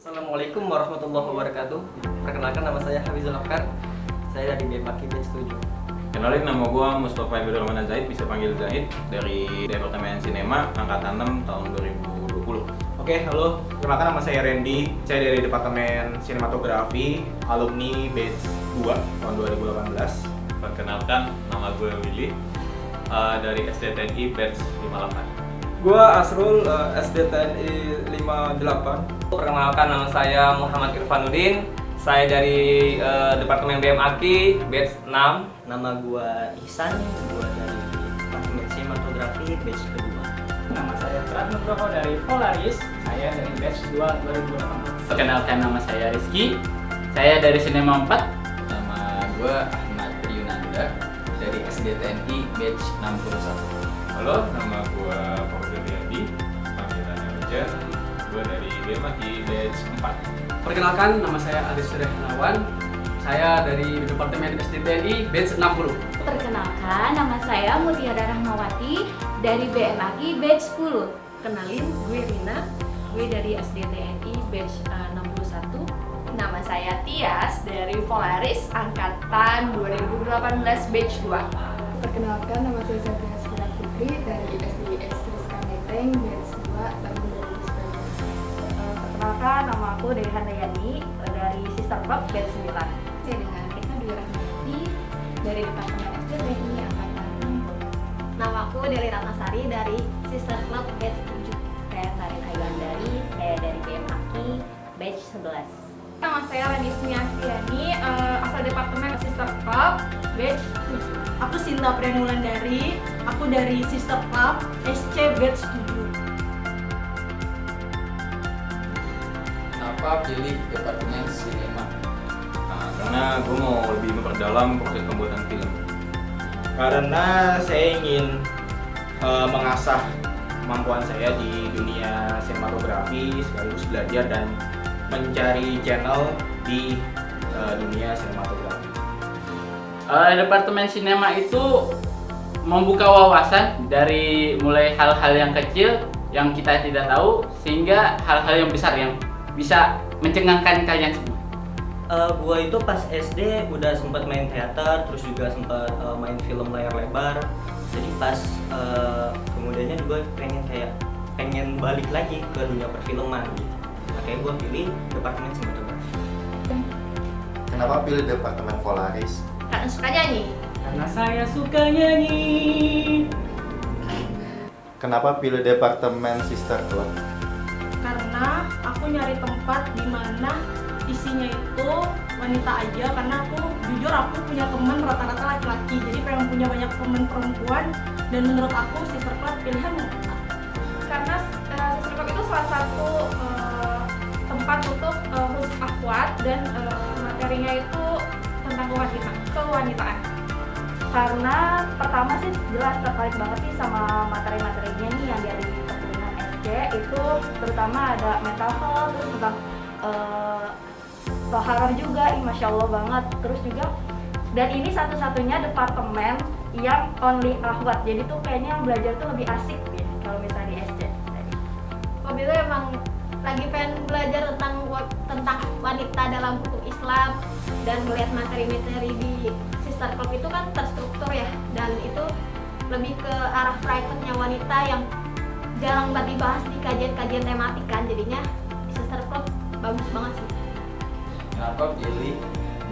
Assalamualaikum warahmatullahi wabarakatuh. Perkenalkan, nama saya Hafizul Afkar. Saya dari BMAKI Batch 7. Kenalin, nama gue Mustafa Ibnu Rahman Zaid, bisa panggil Zaid, dari Departemen Sinema Angkatan 6 tahun 2020. Oke, halo. Perkenalkan, nama saya Randy. Saya dari Departemen Sinematografi, alumni Batch 2 tahun 2018. Perkenalkan, nama gue Willy, dari SDTNI Batch 58. Gua Asrul, SDTNI 58. Perkenalkan, nama saya Muhammad Irfanuddin. Saya dari Departemen BMAKI Batch 6. Nama gua Ihsan, gua dari Departemen Sinematografi batch kedua. Nama saya Prat Nugroho dari Polaris, saya dari batch 2 2018. Perkenalkan, nama saya Rizky, saya dari Sinema 4. Nama gue Ahmad Yunanda dari SDTNI batch 61. Halo, nama gue Fauzul Riyadi, panggilannya Roger. Gue dari BMAKI Batch 4. Perkenalkan, nama saya Aris Rehnawan. Saya dari Departemen SDTNI Batch 60. Perkenalkan, nama saya Mutiara Rahmawati dari BMAKI Batch 10. Kenalin, gue Rina, gue dari SDTNI Batch 61. Nama saya Tias dari Polaris Angkatan 2018 Batch 2. Perkenalkan, nama saya Sabrina Sifira Putri dari SDIS Rizka Meteng Batch 2 tahun 2019. Perkenalkan, nama aku Dewi Handayani dari Sister Club Batch 9. Saya dengan Eka Dwi Rahmawati dari Departemen SDTNI Angkatan 60. Nama aku Deli Ratnasari dari Sister Club Batch 7. Saya Farid Hayuandari, saya dari BMAKI Batch 11. Nama saya Lanismi Astiani, asal Departemen Sister Club Batch 7. Aku Sinta Priyanulandari, aku dari Sister Club SC Batch 7. Kenapa pilih Departemen Sinema? Karena gue mau lebih memperdalam proses pembuatan film. Karena saya ingin mengasah kemampuan saya di dunia sinematografi, sekaligus belajar dan mencari channel di dunia sinematografi. Departemen Sinema itu membuka wawasan dari mulai hal-hal yang kecil yang kita tidak tahu sehingga hal-hal yang besar yang bisa mencengangkan kalian semua. Gua itu pas SD udah sempat main teater, terus juga sempat main film layar lebar. Jadi pas kemudiannya gue pengen balik lagi ke dunia perfilman gitu. Makanya gue pilih Departemen Sinematografi. Kenapa pilih Departemen Polaris? Karena suka nyanyi. Karena saya suka nyanyi. Kenapa pilih Departemen Sister Club? Karena aku nyari tempat di mana isinya itu wanita aja, karena aku punya teman rata-rata laki-laki, jadi pengen punya banyak teman perempuan, dan menurut aku Sister Club pilihan yang tepat. Karena Sister Club itu salah satu tempat untuk khusus akhwat dan materinya itu tentang kewanitaan. Karena pertama sih jelas tertarik banget sih sama materi-materinya nih yang dari perkuliahan SC itu, terutama ada mental health, terus tentang toharoh juga, masya Allah banget. Terus juga, dan ini satu-satunya departemen yang only akhwat, jadi tuh kayaknya belajar tuh lebih asik ya kalau misalnya di SC. Waktu itu emang lagi pengen belajar tentang wanita dalam hukum Islam, dan melihat materi-materi di Sister Club itu kan terstruktur ya, dan itu lebih ke arah private-nya wanita yang jarang banget dibahas di kajian-kajian tematik kan, jadinya Sister Club bagus banget sih. Kenapa pilih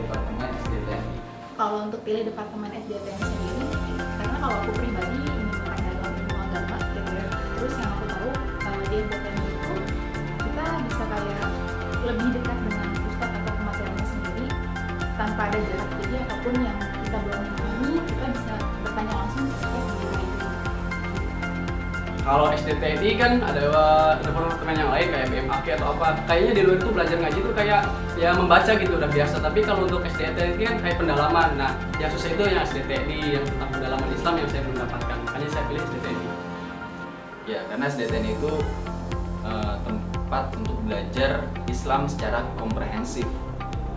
Departemen SDTNI? Kalau untuk pilih Departemen SDTNI sendiri, karena kalau aku pribadi ingin mempelajari ilmu agama gitu ya. Terus yang aku tahu di SDTNI itu kita bisa kayak lebih dekat dengan ustadz atau pemateriannya sendiri tanpa ada jarak. Jadi apapun yang kita belum memahami, kita bisa bertanya langsung ke ustadz di luar itu. Kalau SDTNI kan ada departemen yang lain kayak BMAKI atau apa. Kayaknya di luar itu belajar ngaji itu kayak ya membaca gitu udah biasa. Tapi kalau untuk SDTNI kan kayak pendalaman. Nah, yang susah itu yang SDTNI yang tentang pendalaman Islam yang saya belum dapatkan. Makanya saya pilih SDTNI. Ya, karena SDTNI itu tempat untuk belajar Islam secara komprehensif.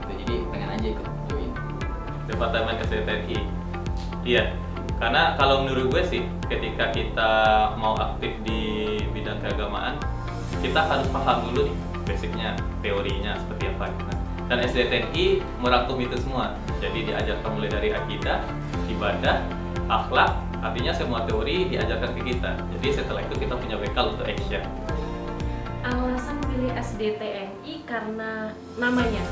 Jadi pengen aja ikut join. Departemen SDTNI. Iya, karena kalau menurut gue sih, ketika kita mau aktif di bidang keagamaan, kita harus paham dulu nih basicnya, teorinya seperti apa. Nah, dan SDTNI merangkum itu semua. Jadi diajarkan mulai dari akidah, ibadah, akhlak, artinya semua teori diajarkan ke kita. Jadi setelah itu kita punya bekal untuk action. Alasan pilih SDTNI karena namanya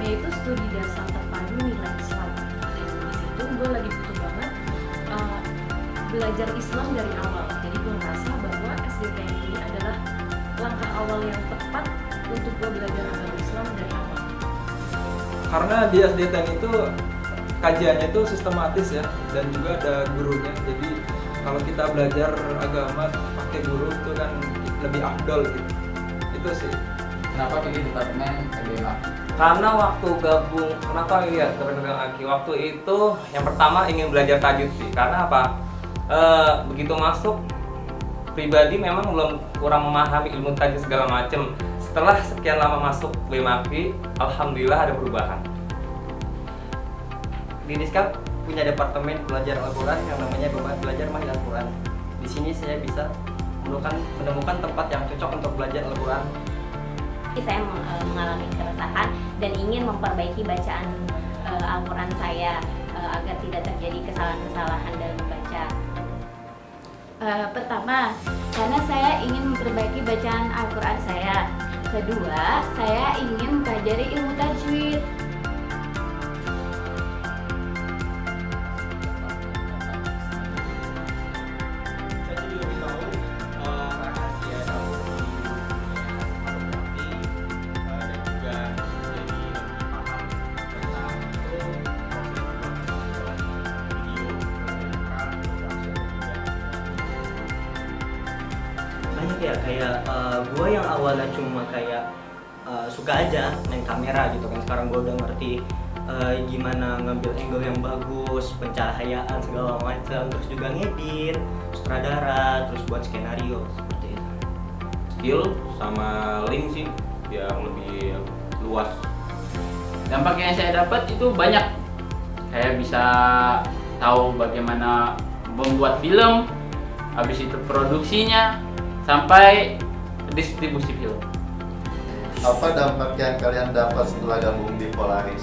itu studi dasar terpadu nilai Islam. Dan di situ gue lagi butuh banget belajar Islam dari awal. Jadi gue ngerasa bahwa SDTNI ini adalah langkah awal yang tepat untuk gue belajar agama Islam dari awal. Karena di SDTN itu kajiannya itu sistematis ya, dan juga ada gurunya. Jadi kalau kita belajar agama pakai guru itu kan lebih afdol gitu. Itu sih. Kenapa pilih departemen BMA? Karena waktu gabung, kenapa lihat departemen Aki? Waktu itu yang pertama ingin belajar tajwid sih. Karena apa? Begitu masuk, pribadi memang kurang memahami ilmu tajwid segala macem. Setelah sekian lama masuk BMAKI, alhamdulillah ada perubahan. Di Diskap punya departemen belajar Al-Quran yang namanya belajar mahir Al-Quran. Di sini saya bisa menemukan tempat yang cocok untuk belajar Al-Quran. Saya mengalami keresahan dan ingin memperbaiki bacaan Al-Quran saya agar tidak terjadi kesalahan-kesalahan dalam membaca. Pertama, karena saya ingin memperbaiki bacaan Al-Quran saya. Kedua, saya ingin mempelajari ilmu tajwid. Saya jadi lebih tahu rahasia dalam fotografi dan juga jadi lebih paham tentang proses video, Banyak ya, kayak gue yang awalnya cuma kayak suka aja main kamera gitu kan, sekarang gue udah ngerti gimana ngambil angle yang bagus, pencahayaan segala macam, terus juga ngedit, sutradara, terus buat skenario seperti itu. Skill sama link sih yang lebih luas. Dampak yang saya dapat itu banyak. Saya bisa tahu bagaimana membuat film, habis itu produksinya, sampai distribusi film. Apa dampak yang kalian dapat setelah gabung di Polaris?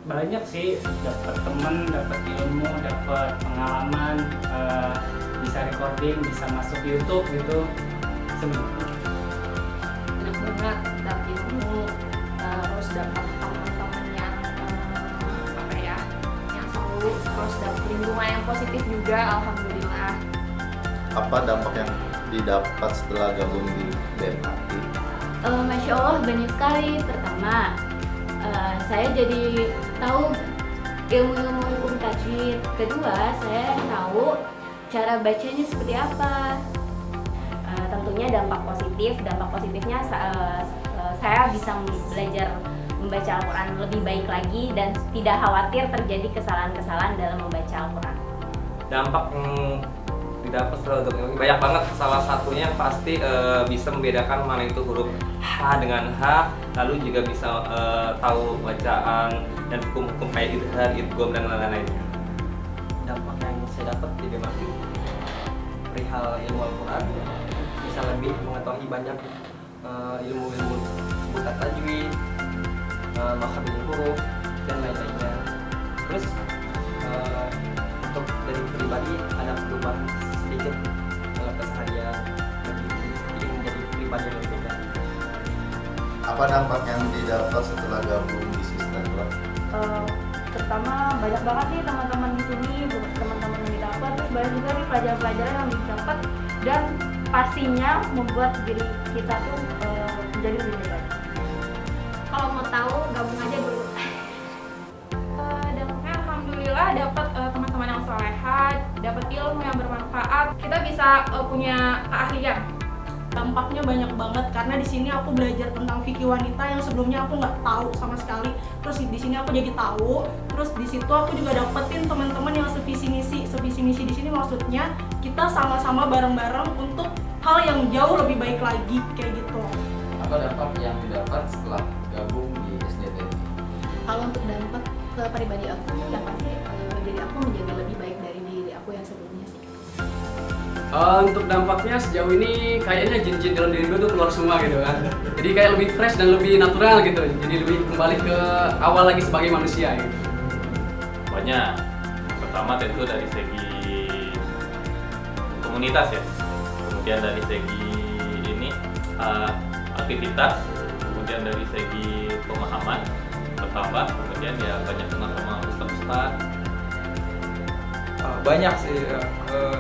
Banyak sih, dapat temen, dapat ilmu, dapat pengalaman, bisa recording, bisa masuk YouTube gitu. Enak banget, dapat ilmu, terus dapat teman-teman yang yang seru, terus dapat lingkungan yang positif juga, alhamdulillah. Apa dampak yang didapat setelah gabung di BMAKI? Masya Allah banyak sekali. Pertama, saya jadi tahu ilmu-ilmu hukum tajwid. Kedua, saya tahu cara bacanya seperti apa. Tentunya dampak positif. Dampak positifnya saya bisa belajar membaca Al-Quran lebih baik lagi dan tidak khawatir terjadi kesalahan-kesalahan dalam membaca Al-Quran. Dampak didapat setelah untuk banyak banget. Salah satunya pasti bisa membedakan mana itu huruf H dengan H, lalu juga bisa tahu bacaan dan hukum-hukum kayak idgham, idgham dan lain-lainnya. Dampak yang saya dapat di BMAKI perihal ilmu Al-Quran, bisa lebih mengetahui banyak ilmu-ilmu seputar tajwid, makhraj huruf dan lain-lainnya. Terus untuk dari pribadi ada perubahan sedikit dalam keseharian, ingin menjadi pribadi yang lebih baik. Apa dampak yang didapat setelah gabung di Sister Club? Pertama, banyak banget nih teman-teman di sini, teman-teman yang didapat, terus banyak juga nih pelajaran-pelajaran yang didapat, dan pastinya membuat diri kita tuh menjadi lebih baik. Kalau mau tahu, gabung aja dulu. Dampaknya alhamdulillah dapat teman-teman yang soleha, dapat ilmu yang bermanfaat, kita bisa punya keahlian. Dampaknya banyak banget karena di sini aku belajar tentang fikih wanita yang sebelumnya aku nggak tahu sama sekali. Terus di sini aku jadi tahu. Terus di situ aku juga dapetin teman-teman yang sevisi misi. Sevisi misi di sini maksudnya kita sama-sama bareng-bareng untuk hal yang jauh lebih baik lagi kayak gitu. Apa dampak yang didapat setelah gabung di SDTNI? Kalau untuk dampak ke pribadi aku, yang pasti jadi aku menjadi lebih baik dari diri aku yang sebelumnya sih. Untuk dampaknya sejauh ini kayaknya jin-jin dalam diri gue tuh keluar semua gitu kan. Jadi kayak lebih fresh dan lebih natural gitu. Jadi lebih kembali ke awal lagi sebagai manusia gitu. Banyak. Pertama tentu dari segi komunitas ya. Kemudian dari segi ini aktivitas, kemudian dari segi pemahaman bertambah, kemudian ya banyak kenal sama ustaz-ustaz. Banyak sih ya.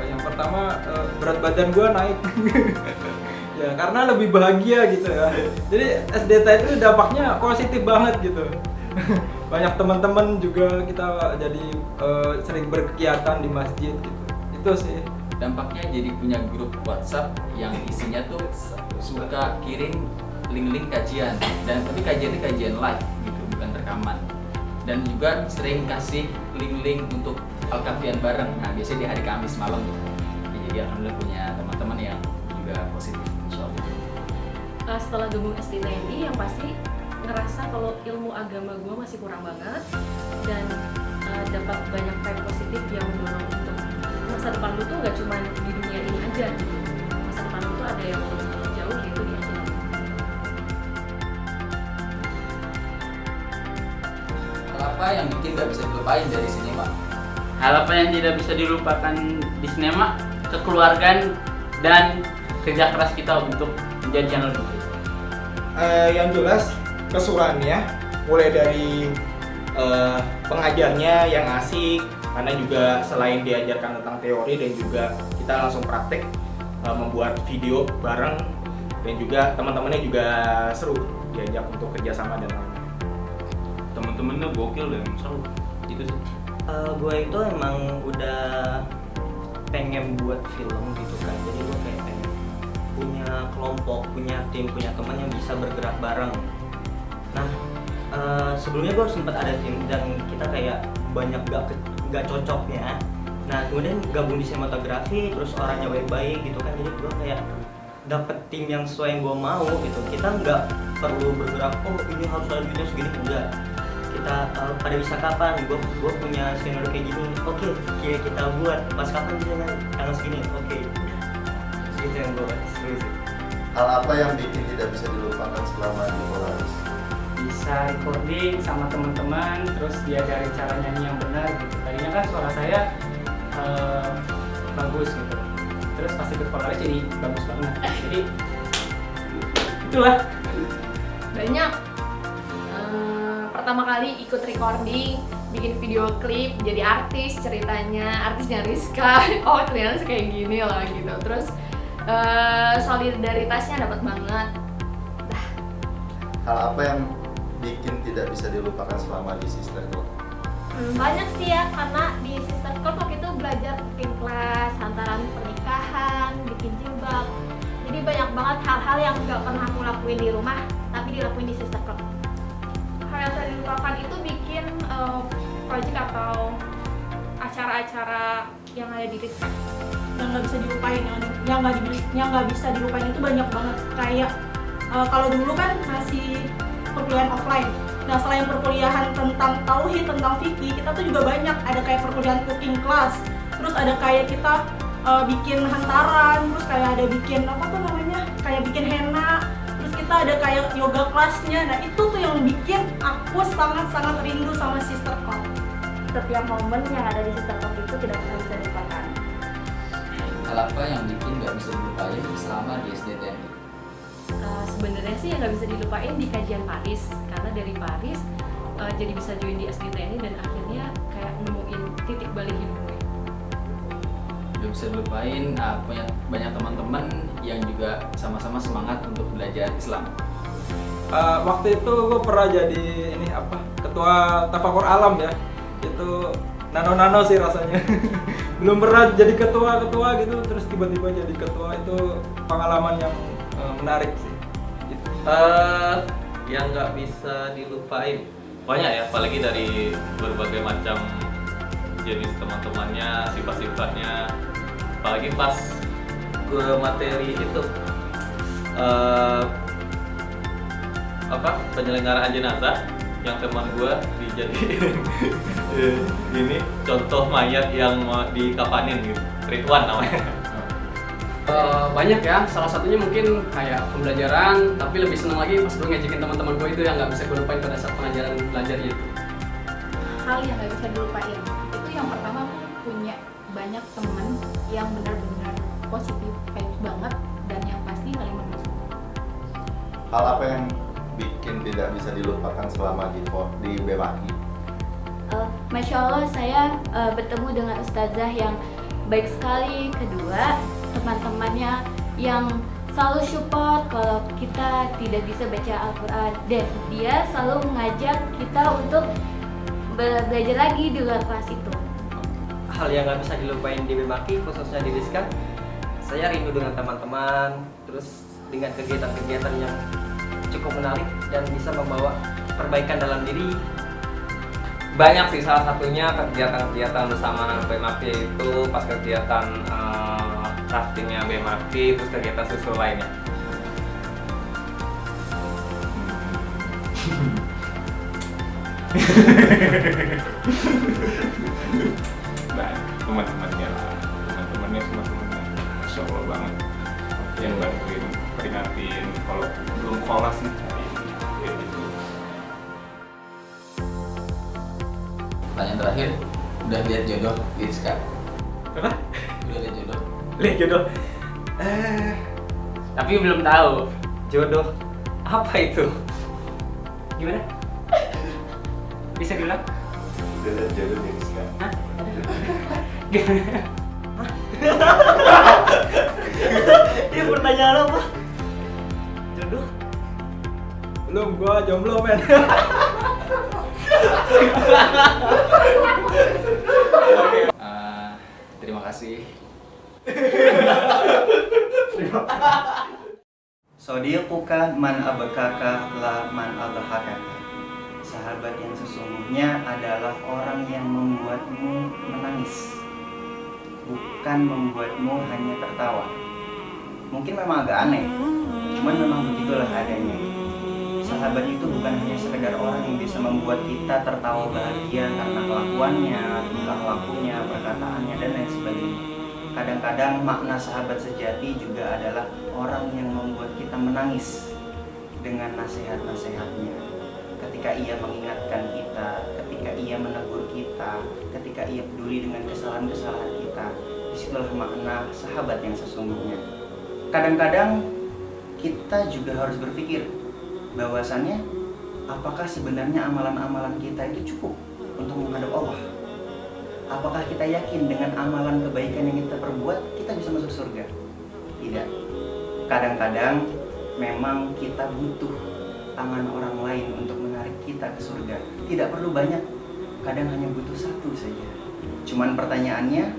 Yang pertama berat badan gue naik ya karena lebih bahagia gitu ya. Jadi SDT itu dampaknya positif banget gitu. Banyak teman-teman juga kita jadi sering berkegiatan di masjid gitu. Itu sih dampaknya. Jadi punya grup WhatsApp yang isinya tuh suka kirim link-link kajian, dan tapi kajiannya kajian live gitu, bukan rekaman. Dan juga sering kasih link-link untuk Al-Kafian bareng. Nah, biasanya di hari Kamis malam gitu. Ya, jadi alhamdulillah punya teman-teman yang juga positif, insyaallah. Setelah gabung SDTNI yang pasti ngerasa kalau ilmu agama gue masih kurang banget, dan dapat banyak vibe positif yang mendorong untuk masa depan lu tuh nggak cuma di dunia ini aja gitu. Masa depan lu tuh ada yang lebih jauh gitu di akhirat. Hal apa yang bikin gak bisa dilupain dari sinema? Hal apa yang tidak bisa dilupakan di sinema? Kekeluargaan dan kerja keras kita untuk menjadi channel YouTube. Yang jelas keseruannya, mulai dari pengajarnya yang asik, karena juga selain diajarkan tentang teori dan juga kita langsung praktek membuat video bareng, dan juga teman-temannya juga seru diajak untuk kerjasama dan lain-lain. Temen-temennya gokil dan seru itu sih. Gue itu emang udah pengen buat film gitu kan, jadi gue kayak pengen punya kelompok, punya tim, punya teman yang bisa bergerak bareng. Nah sebelumnya gue sempat ada tim dan kita kayak banyak gak cocoknya. Nah kemudian gabung di sinematografi, terus orangnya baik-baik gitu kan, jadi gue kayak dapet tim yang sesuai yang gue mau gitu. Kita nggak perlu bergerak, oh ini harus ada duitnya segini, enggak. Kita pada bisa kapan, gue punya skenario kayak gini, oke, kita buat pas kapan bisa tanggal segini, oke. Gitu yang gue seru sih. Hal apa yang bikin tidak bisa dilupakan selama di Polaris? Bisa recording sama teman-teman, terus diajarin cara nyanyi yang benar gitu. Tadinya kan suara saya bagus gitu, terus pas ikut Polaris jadi bagus banget. Jadi itulah. Banyak. Pertama kali ikut recording, bikin video klip, jadi artis ceritanya, artisnya Rizka. Oh ternyata kayak gini loh gitu. Terus solidaritasnya dapat banget. Hal apa yang bikin tidak bisa dilupakan selama di Sister Club? Banyak sih ya, karena di Sister Club waktu itu belajar cooking class, hantaran pernikahan, bikin jilbab. Jadi banyak banget hal-hal yang gak pernah aku lakuin di rumah, tapi dilakuin di Sister Club. Hal yang tidak dilupakan itu bikin project atau acara-acara yang ada di Rizka. Yang nggak bisa dilupain, yang nggak bisa dilupain itu banyak banget. Kayak kalau dulu kan masih perkuliahan offline. Nah selain perkuliahan tentang tauhid, tentang fikih, kita tuh juga banyak. Ada kayak perkuliahan cooking class, terus ada kayak kita bikin hantaran, terus kayak ada bikin apa tuh namanya, kayak bikin henna, terus kita ada kayak yoga kelasnya. Nah itu tuh yang bikin aku sangat-sangat rindu sama Sister Club. Setiap momen yang ada di Sister Club itu tidak pernah bisa dilupakan. Hal apa yang bikin gak bisa dilupain selama di SDTNI? Sebenarnya sih yang nggak bisa dilupain di kajian Paris, karena dari Paris jadi bisa join di SDTNI dan akhirnya kayak nemuin titik balik hidup gue. Gak bisa dilupain, punya banyak teman-teman yang juga sama-sama semangat untuk belajar Islam. Waktu itu gue pernah jadi ketua Tafakur Alam ya. Itu nano sih rasanya. Belum pernah jadi ketua gitu, terus tiba-tiba jadi ketua, itu pengalaman yang menarik sih. Gitu. Yang nggak bisa dilupain banyak ya, apalagi dari berbagai macam jenis teman-temannya, sifat-sifatnya. Apalagi pas gue materi itu penyelenggaraan jenazah, yang teman gue dijadiin ini contoh mayat yang dikapanin gitu, Ridwan namanya. Banyak ya, salah satunya mungkin kayak pembelajaran, tapi lebih senang lagi pas gue ngejekin teman-teman gue itu yang nggak bisa gue lupain pada saat pengajaran belajarnya itu. Hal yang nggak bisa dilupain itu yang pertama, aku punya banyak teman yang benar-benar positif vibes banget dan yang pasti saling mendukung. Hal apa yang bikin tidak bisa dilupakan selama di BMAKI? Masya Allah, saya bertemu dengan ustazah yang baik sekali. Kedua, teman-temannya yang selalu support kalau kita tidak bisa baca Al-Quran, dan dia selalu mengajak kita untuk belajar lagi di luar kelas itu. Hal yang nggak bisa dilupain di BMAKI, khususnya di Rizka, saya rindu dengan teman-teman, terus dengan kegiatan-kegiatan yang cukup menarik dan bisa membawa perbaikan dalam diri. Banyak sih, salah satunya kegiatan-kegiatan bersama BMAKI itu pas kegiatan craftingnya BMAKI, terus kegiatan susul lainnya. Nah, teman-temannya lah, teman-temannya semua temannya, Masya Allah banget, yang bantuin peringatin kalau belum kolas nih kayak gitu. Pertanyaan terakhir, udah lihat jodoh Rizka? Apa? Udah lihat jodoh? Lihat jodoh. Tapi belum tahu. Jodoh apa itu? Gimana? Bisa diulang? Udah lihat jodoh di Rizka? Hah? Gimana? Ini pertanyaan apa? Jodoh? Belum, gua jomblo men. Terima kasih. Sodiquka man abakaka la man abahakaka. Sahabat yang sesungguhnya adalah orang yang membuatmu menangis, bukan membuatmu hanya tertawa. Mungkin memang agak aneh, cuman memang begitulah adanya. Sahabat itu bukan hanya sekedar orang yang bisa membuat kita tertawa bahagia karena kelakuannya, tingkah lakunya, perkataannya, dan lain sebagainya. Kadang-kadang makna sahabat sejati juga adalah orang yang membuat kita menangis dengan nasihat-nasihatnya. Ketika ia mengingatkan kita, ketika ia menegur kita, ketika ia peduli dengan kesalahan-kesalahan kita, disitulah makna sahabat yang sesungguhnya. Kadang-kadang kita juga harus berpikir bahwasannya apakah sebenarnya amalan-amalan kita itu cukup untuk menghadap Allah? Apakah kita yakin dengan amalan kebaikan yang kita perbuat kita bisa masuk surga? Tidak. Kadang-kadang memang kita butuh tangan orang lain untuk menarik kita ke surga. Tidak perlu banyak, kadang hanya butuh satu saja. Cuman pertanyaannya,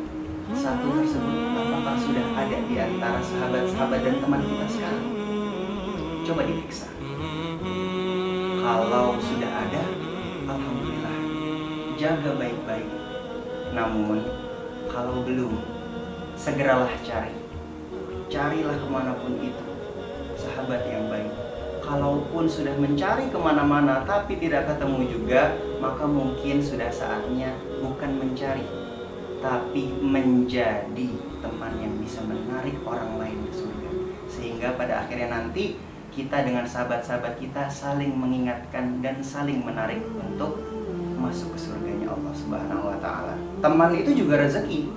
satu tersebut apakah sudah ada di antara sahabat-sahabat dan teman kita sekarang? Coba diperiksa. Kalau sudah ada, alhamdulillah, jaga baik-baik. Namun, kalau belum, segeralah cari. Carilah kemanapun itu, sahabat yang baik. Kalaupun sudah mencari kemana-mana tapi tidak ketemu juga, maka mungkin sudah saatnya bukan mencari, tapi menjadi teman yang bisa menarik orang lain ke surga. Sehingga pada akhirnya nanti kita dengan sahabat-sahabat kita saling mengingatkan dan saling menarik untuk masuk ke surganya Allah Subhanahu wa Ta'ala. Teman itu juga rezeki,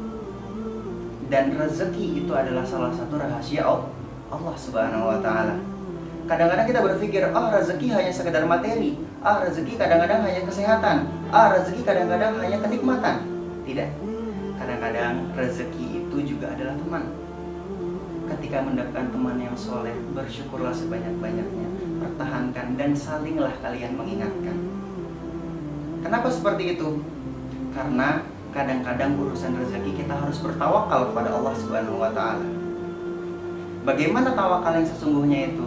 dan rezeki itu adalah salah satu rahasia Allah Subhanahu wa Ta'ala. Kadang-kadang kita berpikir, rezeki hanya sekedar materi, rezeki kadang-kadang hanya kesehatan, rezeki kadang-kadang hanya kenikmatan. Tidak. Kadang-kadang rezeki itu juga adalah teman. Ketika mendapatkan teman yang soleh, bersyukurlah sebanyak-banyaknya, pertahankan dan salinglah kalian mengingatkan. Kenapa seperti itu? Karena kadang-kadang urusan rezeki kita harus bertawakal kepada Allah Subhanahu wa Ta'ala. Bagaimana tawakal yang sesungguhnya itu?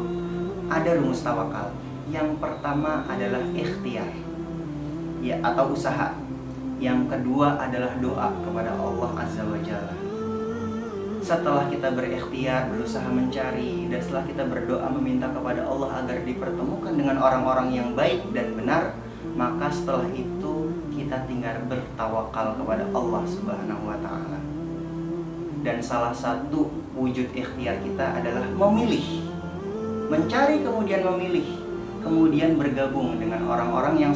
Ada rumus tawakal. Yang pertama adalah ikhtiar, ya, atau usaha. Yang kedua adalah doa kepada Allah Azza wa Jalla. Setelah kita berikhtiar, berusaha mencari, dan setelah kita berdoa meminta kepada Allah agar dipertemukan dengan orang-orang yang baik dan benar, maka setelah itu kita tinggal bertawakal kepada Allah Subhanahu wa Ta'ala. dan salah satu wujud ikhtiar kita adalah memilih, mencari kemudian memilih, kemudian bergabung dengan orang-orang yang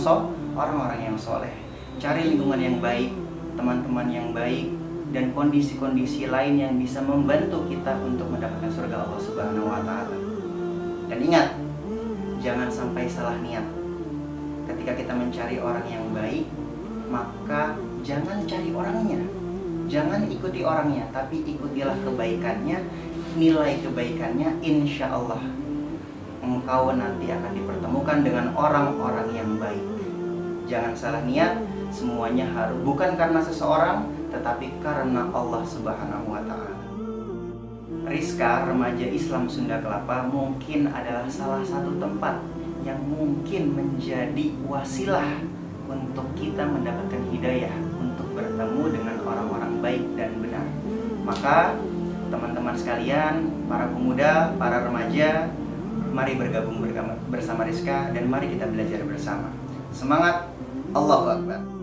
soleh, cari lingkungan yang baik, teman-teman yang baik, dan kondisi-kondisi lain yang bisa membantu kita untuk mendapatkan surga Allah Subhanahu wa Ta'ala. Dan ingat, jangan sampai salah niat. Ketika kita mencari orang yang baik, maka jangan cari orangnya, jangan ikuti orangnya, tapi ikutilah kebaikannya, nilai kebaikannya. Insya Allah engkau nanti akan dipertemukan dengan orang-orang yang baik. Jangan salah niat, semuanya harus bukan karena seseorang, tetapi karena Allah Subhanahu wa Ta'ala. Rizka, remaja Islam Sunda Kelapa, mungkin adalah salah satu tempat yang mungkin menjadi wasilah untuk kita mendapatkan hidayah, untuk bertemu dengan orang-orang baik dan benar. Maka teman-teman sekalian, para pemuda, para remaja, mari bergabung bersama Rizka dan mari kita belajar bersama. Semangat, Allahu Akbar.